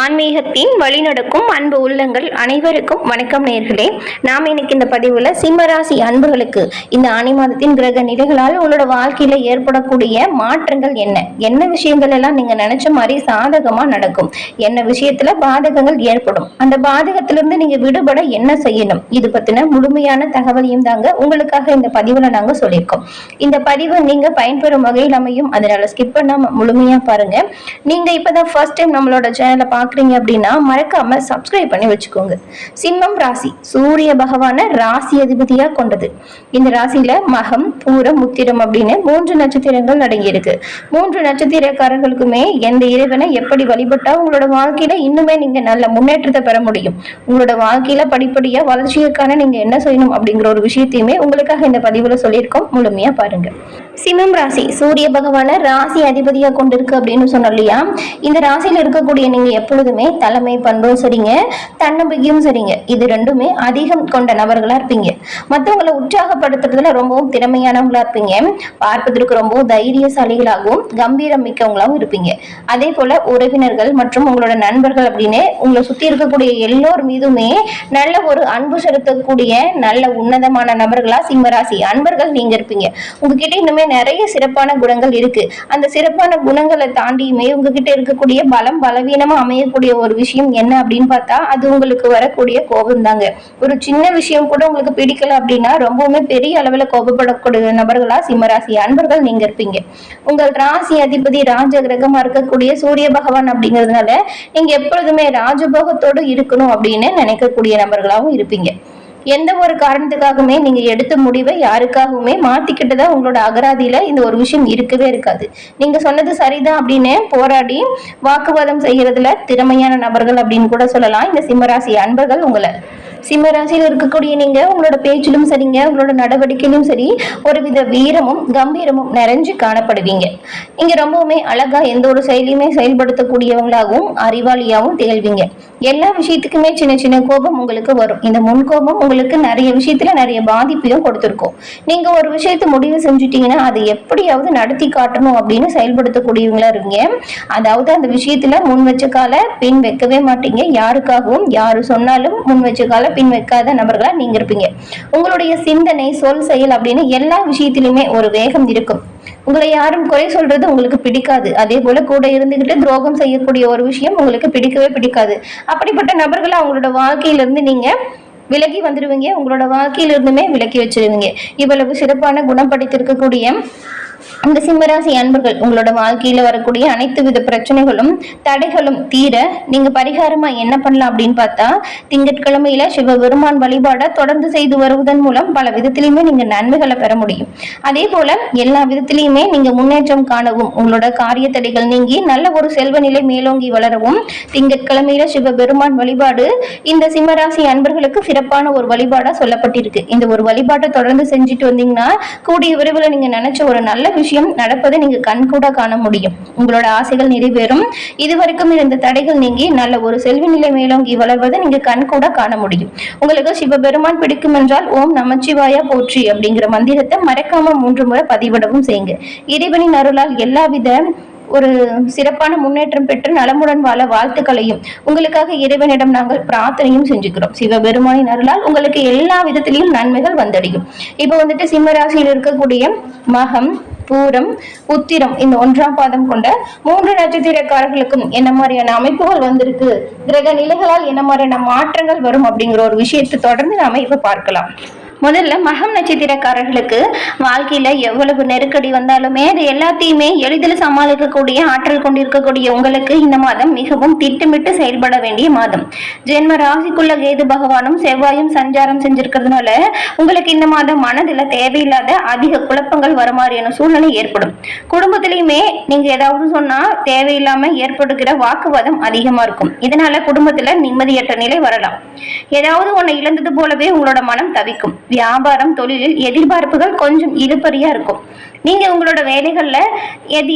ஆன்மீகத்தின் வழிநடக்கும் அன்பு உள்ளங்கள் அனைவருக்கும் வணக்கம் நேர்களே. நாம் இன்னைக்கு இந்த பதிவுல சிம்மராசி அன்புகளுக்கு இந்த ஆனி மாதத்தின் கிரக நிலைகளால் உங்களோட வாழ்க்கையில ஏற்படக்கூடிய மாற்றங்கள் என்ன விஷயங்கள் எல்லாம் நீங்க நினைச்ச மாதிரி சாதகமா நடக்கும், என்ன விஷயத்துல பாதகங்கள் ஏற்படும், அந்த பாதகத்திலிருந்து நீங்க விடுபட என்ன செய்யணும், இது பத்தின முழுமையான தகவலையும் தாங்க உங்களுக்காக இந்த பதிவுல நாங்க சொல்லியிருக்கோம். இந்த பதிவு நீங்க பயன்பெறும் வகையில் அமையும், அதனால ஸ்கிப் பண்ணாம முழுமையா பாருங்க. நீங்க இப்பதான் ஃபர்ஸ்ட் டைம் நம்மளோட சேனலை பாக்குறீங்க அப்படின்னா மறக்காம சப்ஸ்கிரைப் பண்ணி வச்சுக்கோங்க. சிம்மம் ராசி சூரிய பகவான ராசி அதிபதியா கொண்டது. இந்த ராசியில மகம், பூரம், உத்திரம் அப்படின்னு 3 நட்சத்திரங்கள் அடங்கியிருக்கு. 3 நட்சத்திரக்காரர்களுக்குமே எந்த இறைவனை எப்படி வழிபட்டா உங்களோட வாழ்க்கையில இன்னுமே நீங்க நல்ல முன்னேற்றத்தை பெற முடியும், உங்களோட வாழ்க்கையில படிப்படியா வளர்ச்சிக்கான நீங்க என்ன செய்யணும் அப்படிங்கிற ஒரு விஷயத்தையுமே உங்களுக்காக இந்த பதிவுல சொல்லியிருக்கோம். முழுமையா பாருங்க. சிம்மம் ராசி சூரிய பகவான ராசி அதிபதியா கொண்டிருக்கு அப்படின்னு சொன்னோம் இல்லையா. இந்த ராசியில இருக்கக்கூடிய நீங்க எப்பொழுதுமே தலைமை பண்பும் சரிங்க, தன்னம்பிக்கையும் சரிங்க, இது ரெண்டுமே அதிகம் கொண்ட நபர்களா இருப்பீங்க. மற்றவங்களை உற்சாகப்படுத்துறதுல ரொம்பவும் திறமையானவங்களா இருப்பீங்க. பார்ப்பதற்கு ரொம்ப தைரியசாலிகளாகவும் கம்பீரம் மிக்கவங்களாகவும் இருப்பீங்க. அதே போல உறவினர்கள் மற்றும் உங்களோட நண்பர்கள் அப்படின்னு உங்களை சுத்தி இருக்கக்கூடிய எல்லோர் மீதுமே நல்ல ஒரு அன்பு செலுத்தக்கூடிய நல்ல உன்னதமான நபர்களா சிம்மராசி அன்பர்கள் நீங்க இருப்பீங்க. உங்ககிட்ட இன்னுமே நிறைய சிறப்பான குணங்கள் இருக்கு. அந்த சிறப்பான குணங்களை தாண்டியுமே உங்ககிட்ட இருக்கக்கூடிய பலம் பலவீனமா அமையக்கூடிய ஒரு விஷயம் என்ன அப்படின்னு பார்த்தா அது உங்களுக்கு வரக்கூடிய கோபம் தாங்க. ஒரு சின்ன விஷயம் கூட உங்களுக்கு பிடிக்கல அப்படின்னா ரொம்பவுமே பெரிய அளவுல கோபப்படக்கூடிய நபர்களா சிம்மராசி அன்பர்கள் நீங்க இருப்பீங்க. உங்கள் ராசி அதிபதி ராஜ கிரகமா இருக்கக்கூடிய சூரிய பகவான் அப்படிங்கிறதுனால நீங்க எப்பொழுதுமே ராஜபோகத்தோடு இருக்கணும் அப்படின்னு நினைக்கக்கூடிய நபர்களாகவும் இருப்பீங்க. எந்த ஒரு காரணத்துக்காகவுமே நீங்க எடுத்த முடிவை யாருக்காகவுமே மாத்திக்கிட்டதா உங்களோட அகராதியில இந்த ஒரு விஷயம் இருக்கவே இருக்காது. நீங்க சொன்னது சரிதான் அப்படின்னு போராடி வாக்குவாதம் செய்யறதுல திறமையான நபர்கள் அப்படின்னு கூட சொல்லலாம் இந்த சிம்மராசி அன்பர்கள். உங்களை சிம்மராசியில் இருக்கக்கூடிய நீங்க உங்களோட பேச்சிலும் சரிங்க, உங்களோட நடவடிக்கையிலும் சரி ஒருவித வீரமும் கம்பீரமும் நிறைஞ்சு காணப்படுவீங்க. இங்க ரொம்பவுமே அழகா எந்த ஒரு செயலையுமே செயல்படுத்தக்கூடியவங்களாகவும் அறிவாளியாகவும் திகழ்வீங்க. எல்லா விஷயத்துக்குமே சின்ன சின்ன கோபம் உங்களுக்கு வரும். இந்த முன்கோபம் உங்களுக்கு நிறைய விஷயத்துல நிறைய பாதிப்பையும் கொடுத்துருக்கும். நீங்க ஒரு விஷயத்த முடிவு செஞ்சுட்டீங்கன்னா அதை எப்படியாவது நடத்தி காட்டணும் அப்படின்னு செயல்படுத்தக்கூடியவங்களா இருக்கீங்க. அதாவது அந்த விஷயத்துல முன் வச்ச கால பின் வைக்கவே மாட்டீங்க. யாருக்காகவும் யாரு சொன்னாலும் முன் வச்ச கால பின் வைக்காத நபர்களா நீங்க இருப்பீங்க. உங்களுடைய சிந்தனை சொல் செயல் அப்படின்னு எல்லா விஷயத்திலுமே ஒரு வேகம் இருக்கும். உங்களை யாரும் குறை சொல்றது உங்களுக்கு பிடிக்காது. அதே போல கூட இருந்துகிட்டு துரோகம் செய்யக்கூடிய ஒரு விஷயம் உங்களுக்கு பிடிக்கவே பிடிக்காது. அப்படிப்பட்ட நபர்களை அவங்களோட வாழ்க்கையிலிருந்து நீங்க விலகி வந்துடுவீங்க. உங்களோட வாழ்க்கையில இருந்துமே விலக்கி வச்சிருவீங்க. இவ்வளவு சிறப்பான குணம் படைத்திருக்கக்கூடிய அந்த சிம்மராசி அன்பர்கள் உங்களோட வாழ்க்கையில வரக்கூடிய அனைத்து வித பிரச்சனைகளும் தடைகளும் தீர நீங்க பரிகாரமா என்ன பண்ணலாம் அப்படின்னு பார்த்தா திங்கட்கிழமையில சிவபெருமான் வழிபாட தொடர்ந்து செய்து வருவதன் மூலம் பல விதத்திலையுமே நீங்க நன்மைகளை பெற முடியும். அதே போல எல்லா விதத்திலையுமே நீங்க முன்னேற்றம் காணவும் உங்களோட காரிய தடைகள் நீங்கி நல்ல ஒரு செல்வ நிலை மேலோங்கி வளரவும் திங்கட்கிழமையில சிவபெருமான் வழிபாடு இந்த சிம்மராசி அன்பர்களுக்கு சிறப்பான ஒரு வழிபாடா சொல்லப்பட்டிருக்கு. இந்த ஒரு வழிபாட்டை தொடர்ந்து செஞ்சுட்டு வந்தீங்கன்னா கூடிய விரைவில் நீங்க நினைச்ச ஒரு நல்ல விஷயம் நடப்பதை நீங்க கண்கூட காண முடியும். உங்களோட ஆசைகள் நிறைவேறும். இதுவரைக்கும் இருந்த தடைகள் நீங்கி நல்ல ஒரு செல்வ நிலை மேலோங்கி வளர்வதை நீங்க கண்கூட காண முடியும். உங்களுக்கு சிவபெருமான் பிடிக்கும் என்றால் ஓம் நமச்சிவாயா போற்றி அப்படிங்கிற மந்திரத்தை மறக்காம 3 முறை பதிவிடவும் செய்யுங்க. இறைவனின் அருளால் எல்லாவித ஒரு சிறப்பான முன்னேற்றம் பெற்று நலமுடன் வாழ வாழ்த்துக்களையும் உங்களுக்காக இறைவனிடம் நாங்கள் பிரார்த்தனையும் செஞ்சுக்கிறோம். சிவபெருமானின் அருளால் உங்களுக்கு எல்லா விதத்திலையும் நன்மைகள் வந்தடையும். இப்போ வந்துட்டு சிம்மராசியில் இருக்கக்கூடிய மகம், பூரம், உத்திரம் இந்த 1ஆம் பாதம் கொண்ட 3 நட்சத்திரக்காரர்களுக்கும் என்ன மாதிரியான அமைப்புகள் வந்திருக்கு, கிரக நிலைகளால் என்ன மாதிரியான மாற்றங்கள் வரும் அப்படிங்கிற ஒரு விஷயத்தை தொடர்ந்து நாம இப்ப பார்க்கலாம். முதல்ல மகம் நட்சத்திரக்காரர்களுக்கு வாழ்க்கையில எவ்வளவு நெருக்கடி வந்தாலுமே அது எல்லாத்தையுமே எளிதில் சமாளிக்கக்கூடிய ஆற்றல் கொண்டிருக்கக்கூடிய உங்களுக்கு இந்த மாதம் மிகவும் திட்டமிட்டு செயல்பட வேண்டிய மாதம். ஜென்ம ராசிக்குள்ள கேது பகவானும் செவ்வாயும் சஞ்சாரம் செஞ்சிருக்கிறதுனால உங்களுக்கு இந்த மாதம் மனதில் தேவையில்லாத அதிக குழப்பங்கள் வர மாதிரியான சூழ்நிலை ஏற்படும். குடும்பத்திலையுமே நீங்க ஏதாவது சொன்னா தேவையில்லாம ஏற்படுகிற வாக்குவாதம் அதிகமா இருக்கும். இதனால குடும்பத்துல நிம்மதியற்ற நிலை வரலாம். ஏதாவது ஒண்ணு இழந்தது போலவே உங்களோட மனம் தவிக்கும். வியாபாரம் தொழிலில் எதிர்பார்ப்புகள் கொஞ்சம் இழுபறியா இருக்கும். நீங்க உங்களோட வேலைகள்ல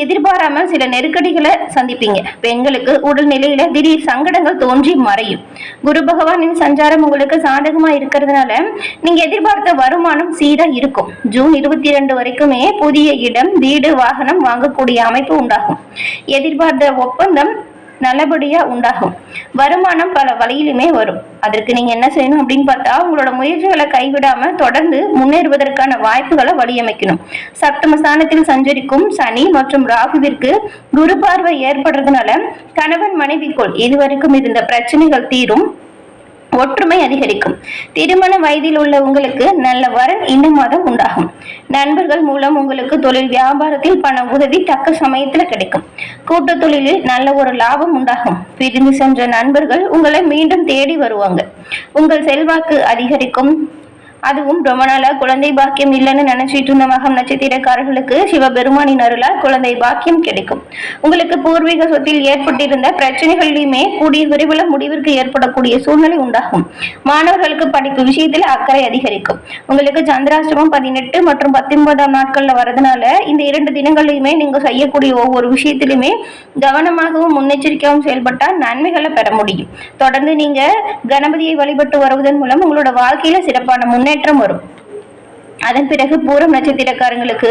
எதிர்பாராம சில நெருக்கடிகளை சந்திப்பீங்க. பெண்களுக்கு உடல்நிலையில திடீர் சங்கடங்கள் தோன்றி மறையும். குரு பகவானின் சஞ்சாரம் உங்களுக்கு சாதகமா இருக்கிறதுனால நீங்க எதிர்பார்த்த வருமானம் சீரா இருக்கும். ஜூன் 22 வரைக்குமே புதிய இடம், வீடு, வாகனம் வாங்கக்கூடிய அமைப்பு உண்டாகும். எதிர்பார்த்த ஒப்பந்தம் நல்லபடியா உண்டாகும். வருமானம் பல வழியிலுமே வரும். அதற்கு நீங்க என்ன செய்யணும் அப்படின்னு பார்த்தா, உங்களோட முயற்சிகளை கைவிடாம தொடர்ந்து முன்னேறுவதற்கான வாய்ப்புகளை வழியமைக்கணும். சப்தமஸ்தானத்தில் சஞ்சரிக்கும் சனி மற்றும் ராகுவிற்கு குரு பார்வை ஏற்படுறதுனால கணவன் மனைவிக்குள் இதுவரைக்கும் இருந்த பிரச்சனைகள் தீரும், ஒற்றுமை அதிகரிக்கும். திருமண வயதில் உள்ள உங்களுக்கு நல்ல வரன் இந்த மாதம் உண்டாகும். நண்பர்கள் மூலம் உங்களுக்கு தொழில் வியாபாரத்தில் பண உதவி தக்க சமயத்துல கிடைக்கும். கூட்டு தொழிலில் நல்ல ஒரு லாபம் உண்டாகும். பிரிந்து சென்ற நண்பர்கள் உங்களை மீண்டும் தேடி வருவாங்க. உங்கள் செல்வாக்கு அதிகரிக்கும். அதுவும் ரொம்ப நாளா குழந்தை பாக்கியம் இல்லைன்னு நினைச்சிட்டு இருந்த மகம் நட்சத்திரக்காரர்களுக்கு சிவபெருமானின் அருளால் குழந்தை பாக்கியம் கிடைக்கும். உங்களுக்கு பூர்வீக சொத்தில் ஏற்பட்டிருந்த பிரச்சனைகளிலுமே கூடிய விரைவில் முடிவிற்கு ஏற்படக்கூடிய சூழ்நிலை உண்டாகும். மாணவர்களுக்கு படிப்பு விஷயத்தில் அக்கறை அதிகரிக்கும். உங்களுக்கு சந்திராஷ்டமம் 18 மற்றும் 19ஆம் நாட்கள்ல வரதுனால இந்த 2 தினங்களிலுமே நீங்க செய்யக்கூடிய ஒவ்வொரு விஷயத்திலுமே கவனமாகவும் முன்னெச்சரிக்கையாகவும் செயல்பட்டால் நன்மைகளை பெற முடியும். தொடர்ந்து நீங்க கணபதியை வழிபட்டு வருவதன் மூலம் உங்களோட வாழ்க்கையில சிறப்பான முன்னேற்றம் வரும். அதன் பிறகு பூரம் நட்சத்திரக்காரங்களுக்கு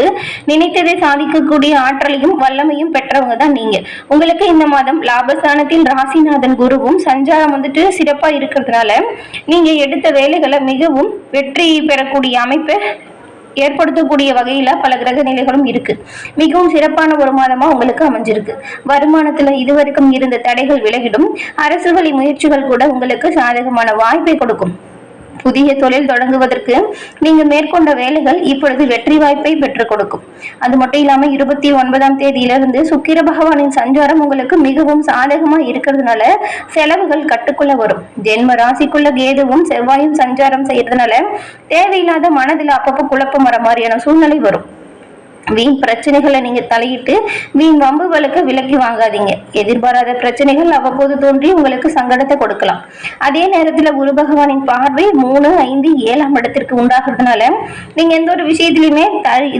நினைத்ததை சாதிக்கக்கூடிய ஆற்றலையும் வல்லமையும் பெற்றவங்க தான் நீங்க. உங்களுக்கு இந்த மாதம் லாபஸ்தானத்தில் ராசிநாதன் குருவும் சஞ்சாரம் சிறப்பா இருக்கிறதுனால நீங்க எடுத்த வேலைகளை மிகவும் வெற்றி பெறக்கூடிய அமைப்பை ஏற்படுத்தக்கூடிய வகையில பல கிரக நிலைகளும் இருக்கு. மிகவும் சிறப்பான ஒரு மாதமா உங்களுக்கு அமைஞ்சிருக்கு. வருமானத்துல இதுவரைக்கும் இருந்த தடைகள் விலகிடும். அரசு வழி முயற்சிகள் கூட உங்களுக்கு சாதகமான வாய்ப்பை கொடுக்கும். புதிய தொழில் தொடங்குவதற்கு நீங்க மேற்கொண்ட வேலைகள் இப்பொழுது வெற்றி வாய்ப்பை பெற்றுக் கொடுக்கும். அது மட்டும் இல்லாம 29ஆம் தேதியிலிருந்து சுக்கிர பகவானின் சஞ்சாரம் உங்களுக்கு மிகவும் சாதகமா இருக்கிறதுனால செலவுகள் கட்டுக்குள்ள வரும். ஜென்ம ராசிக்குள்ள கேதுவும் செவ்வாயும் சஞ்சாரம் செய்யறதுனால தேவையில்லாத மனதில் அப்பப்போ குழப்பம் வர மாதிரியான சூழ்நிலை வரும். வீண் பிரச்சனைகளை நீங்க தலையிட்டு வீண் வம்புகளுக்கு விலக்கி வாங்காதீங்க. எதிர்பாராத பிரச்சனைகள் அவ்வப்போது தோன்றி உங்களுக்கு சங்கடத்தை கொடுக்கலாம். அதே நேரத்துல குரு பகவானின் பார்வை 3, 5, 7ஆம் இடத்திற்கு உண்டாகிறதுனால நீங்க எந்த ஒரு விஷயத்திலுமே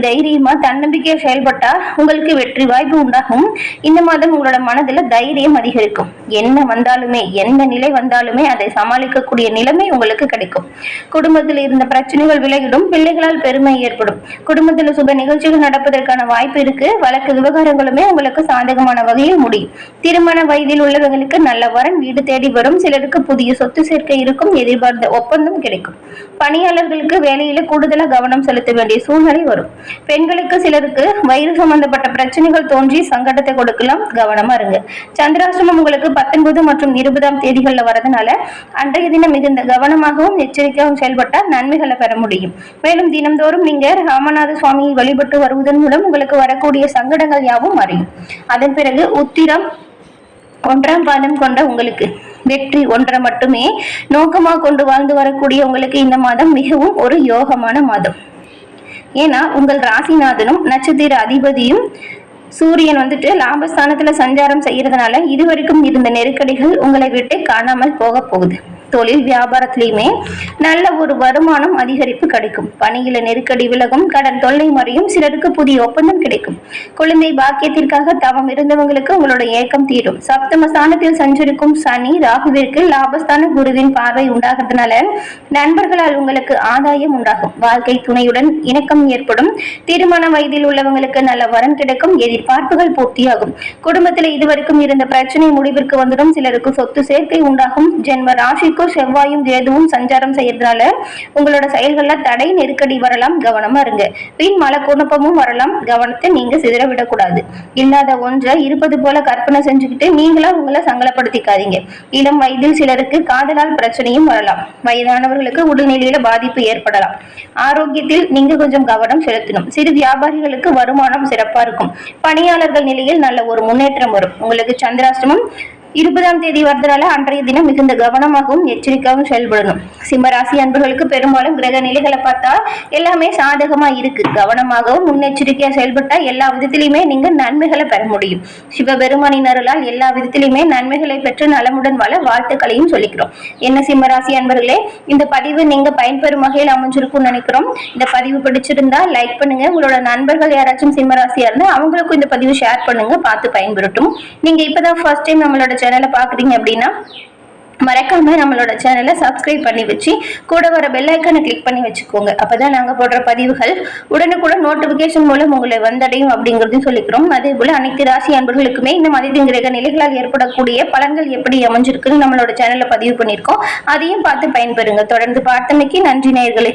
தைரியமா தன்னம்பிக்கையா செயல்பட்டா உங்களுக்கு வெற்றி வாய்ப்பு உண்டாகும். இந்த மாதம் உங்களோட மனதுல தைரியம் அதிகரிக்கும். என்ன வந்தாலுமே எந்த நிலை வந்தாலுமே அதை சமாளிக்கக்கூடிய நிலைமை உங்களுக்கு கிடைக்கும். குடும்பத்தில் இருந்த பிரச்சனைகள் விலகிடும். பிள்ளைகளால் பெருமை ஏற்படும். குடும்பத்தில் சுப நிகழ்ச்சிகள் நடப்பதற்கான வாய்ப்பு இருக்கு. வழக்கு விவகாரங்களுமே உங்களுக்கு சாதகமான வகையில் முடியும். திருமண வயதில் உள்ளவர்களுக்கு நல்ல வரன் வீடு தேடி வரும். சிலருக்கு புதிய சொத்து சேர்க்கை இருக்கும். எதிர்பார்த்த ஒப்பந்தம் கிடைக்கும். பணியாளர்களுக்கு வேலையில கூடுதலா கவனம் செலுத்த வேண்டிய சூழ்நிலை வரும். பெண்களுக்கு சிலருக்கு வயிறு சம்பந்தப்பட்ட பிரச்சனைகள் தோன்றி சங்கடத்தை கொடுக்கலாம். கவனமா இருங்க. சந்திராசிரமம் உங்களுக்கு 19 மற்றும் 20ஆம் தேதிகள்ல வரதுனால அன்றைய தினம் மிகுந்த கவனமாகவும் எச்சரிக்கையாகவும் செயல்பட்டால் நன்மைகளை பெற முடியும். மேலும் தினம்தோறும் நீங்க ராமநாத சுவாமியை வழிபட்டு வருவது மூலம் உங்களுக்கு வரக்கூடிய சங்கடங்கள் யாவும் அறியும். அதன் பிறகு உத்திரம் 1ஆம் பாதம் கொண்ட உங்களுக்கு வெற்றி ஒன்றை மட்டுமே நோக்கமாக கொண்டு வாழ்ந்து வரக்கூடிய உங்களுக்கு இந்த மாதம் மிகவும் ஒரு யோகமான மாதம். ஏன்னா உங்கள் ராசிநாதனும் நட்சத்திர அதிபதியும் சூரியன் லாபஸ்தானத்துல சஞ்சாரம் செய்யறதுனால இதுவரைக்கும் இருந்த நெருக்கடிகள் உங்களை விட்டு காணாமல் போக போகுது. தொழில் வியாபாரத்திலையுமே நல்ல ஒரு வருமானம் அதிகரிப்பு கிடைக்கும். பணியில நெருக்கடி விலகும். கடன் தொல்லை மறையும். சிலருக்கு புதிய ஒப்பந்தம் கிடைக்கும். குழந்தை பாக்கியத்திற்காக தவம் இருந்தவங்களுக்கு உங்களோட ஏக்கம் தீரும். சப்தமஸ்தானத்தில் சஞ்சரிக்கும் சனி ராகுவிற்கு லாபஸ்தான குருவின் பார்வை உண்டாகிறதுனால நண்பர்களால் உங்களுக்கு ஆதாயம் உண்டாகும். வாழ்க்கை துணையுடன் இணக்கம் ஏற்படும். திருமண வயதில் உள்ளவங்களுக்கு நல்ல வரன் கிடைக்கும். எதிர்பார்ப்புகள் பூர்த்தியாகும். குடும்பத்தில் இதுவரைக்கும் இருந்த பிரச்சனை முடிவிற்கு வந்துடும். சிலருக்கு சொத்து சேர்க்கை உண்டாகும். ஜென்ம ராசிக்கு செவ்வாயும் கேதுவும் சஞ்சாரம் செய்யறதுனால உங்களோட செயல்கள்ல தடை நெருக்கடி வரலாம். கவனமா இருங்க. வீண் மல குழப்பமும் வரலாம். கவனத்தை நீங்க சிதற விடக்கூடாது. இல்லாத ஒன்றை இருப்பது போல கற்பனை செஞ்சுக்கிட்டு நீங்களா உங்களை சங்கடப்படுத்திக்காதீங்க. இளம் வயதில் சிலருக்கு காதலால் பிரச்சனையும் வரலாம். வயதானவர்களுக்கு உடல்நிலையில பாதிப்பு ஏற்படலாம். ஆரோக்கியத்தில் நீங்க கொஞ்சம் கவனம் செலுத்தணும். சிறு வியாபாரிகளுக்கு வருமானம் சிறப்பா இருக்கும். பணியாளர்கள் நிலையில் நல்ல ஒரு முன்னேற்றம் வரும். உங்களுக்கு சந்திராஷ்டமம் 20ஆம் தேதி வரதுனால அன்றைய தினம் மிகுந்த கவனமாகவும் எச்சரிக்கையாகவும் செயல்படணும். சிம்மராசி அன்பர்களுக்கு பெரும்பாலும் கிரக நிலைகளை பார்த்தா எல்லாமே சாதகமா இருக்கு. கவனமாகவும் முன்னெச்சரிக்கையா செயல்பட்டா எல்லா விதத்திலையுமே நீங்க நன்மைகளை பெற முடியும். சிவபெருமானின் அருளால் எல்லா விதத்திலையுமே நன்மைகளை பெற்று நலமுடன் வாழ வாழ்த்துக்களையும் சொல்லிக்கிறோம். என்ன சிம்மராசி அன்பர்களே, இந்த பதிவு நீங்க பயன்பெறும் வகையில் அமைஞ்சிருக்கும்னு நினைக்கிறோம். இந்த பதிவு பிடிச்சிருந்தா லைக் பண்ணுங்க. உங்களோட நண்பர்கள் யாராச்சும் சிம்மராசியா இருந்தா அவங்களுக்கும் இந்த பதிவு ஷேர் பண்ணுங்க. பார்த்து பயன்பெறட்டும். நீங்க இப்பதான் ஃபர்ஸ்ட் டைம் நம்மளோட சேனலை பாக்குறீங்க அப்படின்னா மறக்காம நம்மளோட சேனலை சப்ஸ்கிரைப் பண்ணி வச்சு கூட வர பெல் ஐக்கானை கிளிக் பண்ணி வச்சுக்கோங்க. அப்பதான் நாங்க போடுற பதிவுகள் உடனுக்குடன் நோட்டிபிகேஷன் மூலம் உங்களை வந்தடையும் அப்படிங்கறதையும் சொல்லிக்கிறோம். அதே போல அனைத்து ராசி அன்பர்களுக்குமே இந்த மதியத்தின் கிரக நிலைகளால் ஏற்படக்கூடிய பலன்கள் எப்படி அமைஞ்சிருக்குன்னு நம்மளோட சேனல்ல பதிவு பண்ணியிருக்கோம். அதையும் பார்த்து பயன்பெறுங்க. தொடர்ந்து பார்த்தமைக்கு நன்றி நேயர்களே.